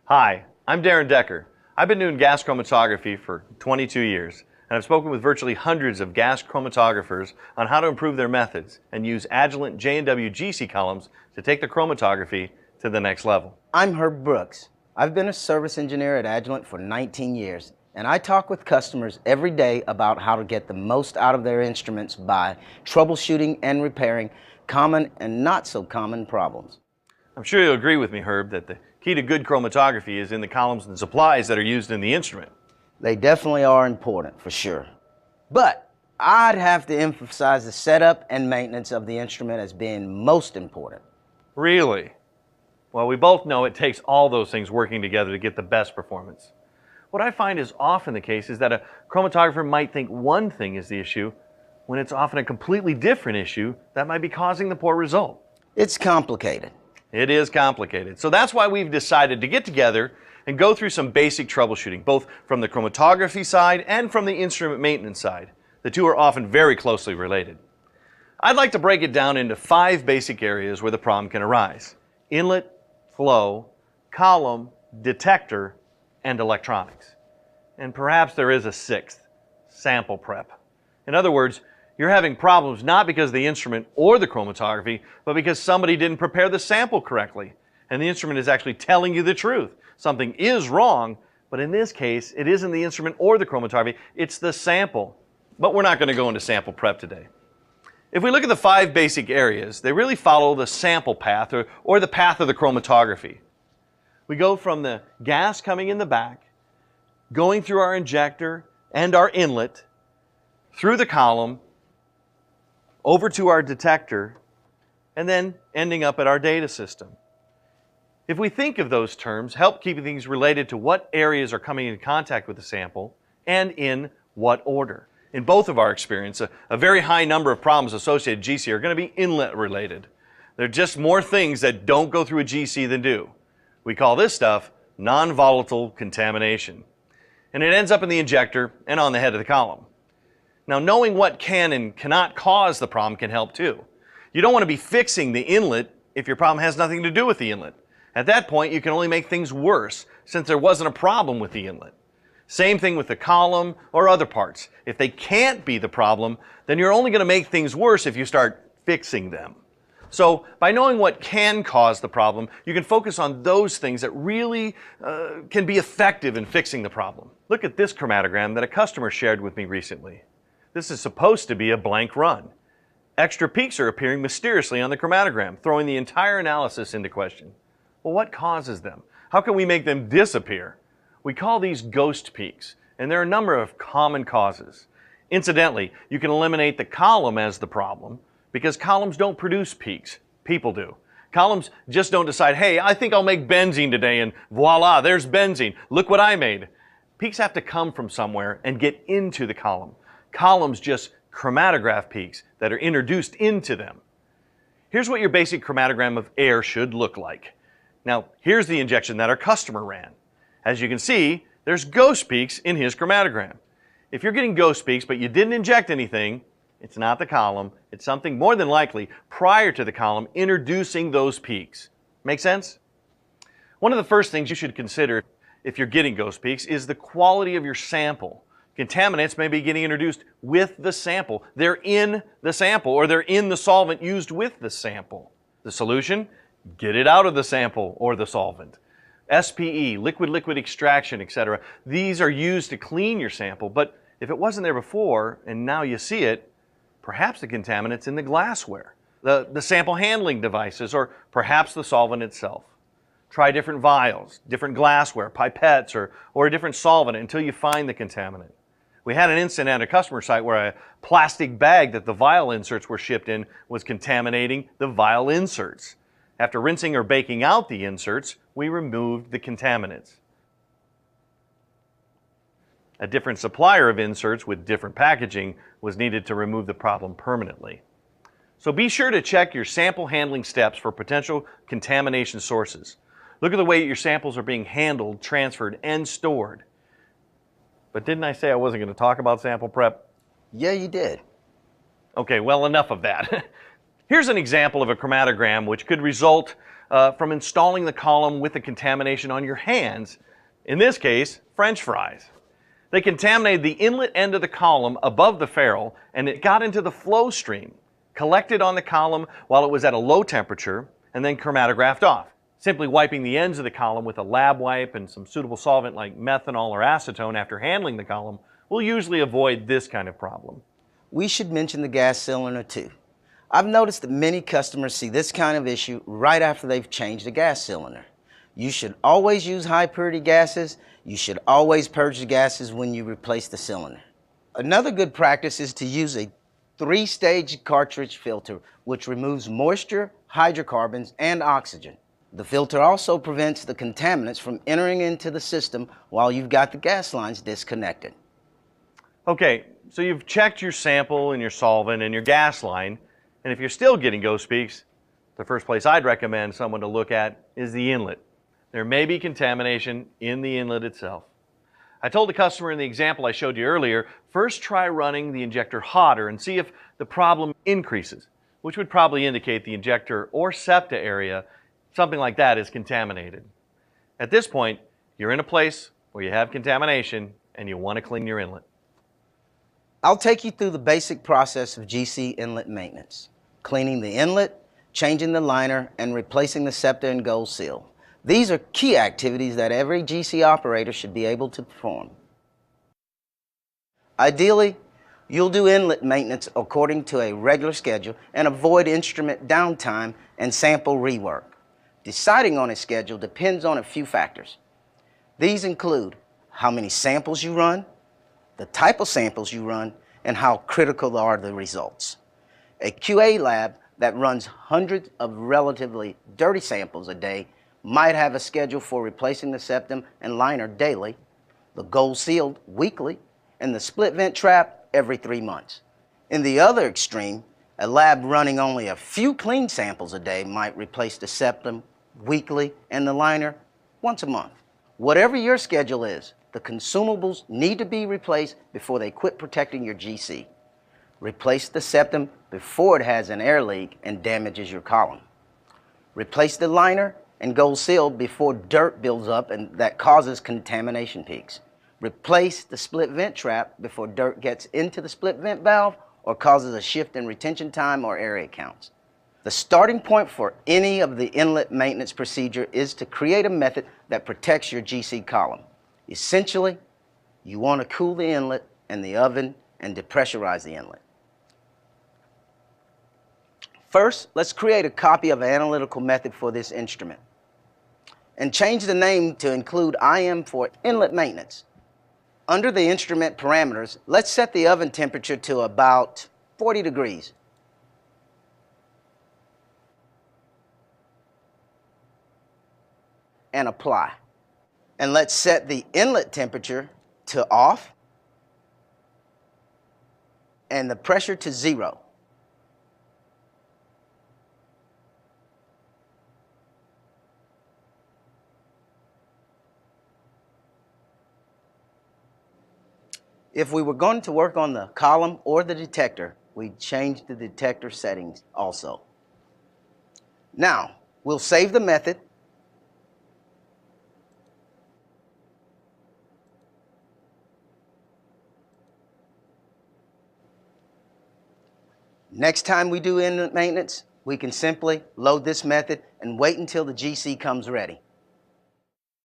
Hi, I'm Darren Decker. I've been doing gas chromatography for 22 years, and I've spoken with virtually hundreds of gas chromatographers on how to improve their methods and use Agilent J&W GC columns to take the chromatography to the next level. I'm Herb Brooks. I've been a service engineer at Agilent for 19 years, and I talk with customers every day about how to get the most out of their instruments by troubleshooting and repairing common and not so common problems. I'm sure you'll agree with me, Herb, that the key to good chromatography is in the columns and supplies that are used in the instrument. They definitely are important, for sure. But I'd have to emphasize the setup and maintenance of the instrument as being most important. Really? Well, we both know it takes all those things working together to get the best performance. What I find is often the case is that a chromatographer might think one thing is the issue when it's often a completely different issue that might be causing the poor result. It's complicated. It is complicated. So that's why we've decided to get together and go through some basic troubleshooting, both from the chromatography side and from the instrument maintenance side. The two are often very closely related. I'd like to break it down into 5 basic areas where the problem can arise: inlet, flow, column, detector, and electronics. And perhaps there is a 6th, sample prep. In other words, you're having problems not because of the instrument or the chromatography, but because somebody didn't prepare the sample correctly. And the instrument is actually telling you the truth. Something is wrong, but in this case, it isn't the instrument or the chromatography, it's the sample. But we're not going to go into sample prep today. If we look at the 5 basic areas, they really follow the sample path or the path of the chromatography. We go from the gas coming in the back, going through our injector and our inlet, through the column, over to our detector, and then ending up at our data system. If we think of those terms, help keep things related to what areas are coming in contact with the sample and in what order. In both of our experience, a very high number of problems associated with GC are going to be inlet related. There are just more things that don't go through a GC than do. We call this stuff non-volatile contamination. And it ends up in the injector and on the head of the column. Now, knowing what can and cannot cause the problem can help too. You don't want to be fixing the inlet if your problem has nothing to do with the inlet. At that point, you can only make things worse since there wasn't a problem with the inlet. Same thing with the column or other parts. If they can't be the problem, then you're only going to make things worse if you start fixing them. So by knowing what can cause the problem, you can focus on those things that really can be effective in fixing the problem. Look at this chromatogram that a customer shared with me recently. This is supposed to be a blank run. Extra peaks are appearing mysteriously on the chromatogram, throwing the entire analysis into question. Well, what causes them? How can we make them disappear? We call these ghost peaks, and there are a number of common causes. Incidentally, you can eliminate the column as the problem because columns don't produce peaks. People do. Columns just don't decide, hey, I think I'll make benzene today, and voila, there's benzene. Look what I made. Peaks have to come from somewhere and get into the column. Columns just chromatograph peaks that are introduced into them. Here's what your basic chromatogram of air should look like. Now, here's the injection that our customer ran. As you can see, there's ghost peaks in his chromatogram. If you're getting ghost peaks but you didn't inject anything, it's not the column, it's something more than likely prior to the column introducing those peaks. Make sense? One of the first things you should consider if you're getting ghost peaks is the quality of your sample. Contaminants may be getting introduced with the sample. They're in the sample or they're in the solvent used with the sample. The solution? Get it out of the sample or the solvent. SPE, liquid-liquid extraction, etc. These are used to clean your sample, but if it wasn't there before and now you see it, perhaps the contaminant's in the glassware, the sample handling devices, or perhaps the solvent itself. Try different vials, different glassware, pipettes, or a different solvent until you find the contaminant. We had an incident at a customer site where a plastic bag that the vial inserts were shipped in was contaminating the vial inserts. After rinsing or baking out the inserts, we removed the contaminants. A different supplier of inserts with different packaging was needed to remove the problem permanently. So be sure to check your sample handling steps for potential contamination sources. Look at the way your samples are being handled, transferred, and stored. But didn't I say I wasn't going to talk about sample prep? Yeah, you did. Okay, well, enough of that. Here's an example of a chromatogram which could result from installing the column with the contamination on your hands, in this case, French fries. They contaminated the inlet end of the column above the ferrule, and it got into the flow stream, collected on the column while it was at a low temperature, and then chromatographed off. Simply wiping the ends of the column with a lab wipe and some suitable solvent like methanol or acetone after handling the column will usually avoid this kind of problem. We should mention the gas cylinder too. I've noticed that many customers see this kind of issue right after they've changed the gas cylinder. You should always use high purity gases. You should always purge the gases when you replace the cylinder. Another good practice is to use a 3-stage cartridge filter which removes moisture, hydrocarbons, and oxygen. The filter also prevents the contaminants from entering into the system while you've got the gas lines disconnected. Okay, so you've checked your sample and your solvent and your gas line, and if you're still getting ghost peaks, the first place I'd recommend someone to look at is the inlet. There may be contamination in the inlet itself. I told the customer in the example I showed you earlier, first try running the injector hotter and see if the problem increases, which would probably indicate the injector or septa area, something like that, is contaminated. At this point, you're in a place where you have contamination and you want to clean your inlet. I'll take you through the basic process of GC inlet maintenance: cleaning the inlet, changing the liner, and replacing the septa and gold seal. These are key activities that every GC operator should be able to perform. Ideally, you'll do inlet maintenance according to a regular schedule and avoid instrument downtime and sample rework. Deciding on a schedule depends on a few factors. These include how many samples you run, the type of samples you run, and how critical are the results. A QA lab that runs hundreds of relatively dirty samples a day might have a schedule for replacing the septum and liner daily, the gold sealed weekly, and the split vent trap every 3 months. In the other extreme, a lab running only a few clean samples a day might replace the septum weekly and the liner once a month. Whatever your schedule is, the consumables need to be replaced before they quit protecting your GC. Replace the septum before it has an air leak and damages your column. Replace the liner and gold seal before dirt builds up and that causes contamination peaks. Replace the split vent trap before dirt gets into the split vent valve or causes a shift in retention time or area counts. The starting point for any of the inlet maintenance procedure is to create a method that protects your GC column. Essentially, you want to cool the inlet and the oven and depressurize the inlet. First, let's create a copy of an analytical method for this instrument and change the name to include IM for inlet maintenance. Under the instrument parameters, let's set the oven temperature to about 40 degrees. And apply. And let's set the inlet temperature to off and the pressure to 0. If we were going to work on the column or the detector, we'd change the detector settings also. Now, we'll save the method. Next time we do inlet maintenance, we can simply load this method and wait until the GC comes ready.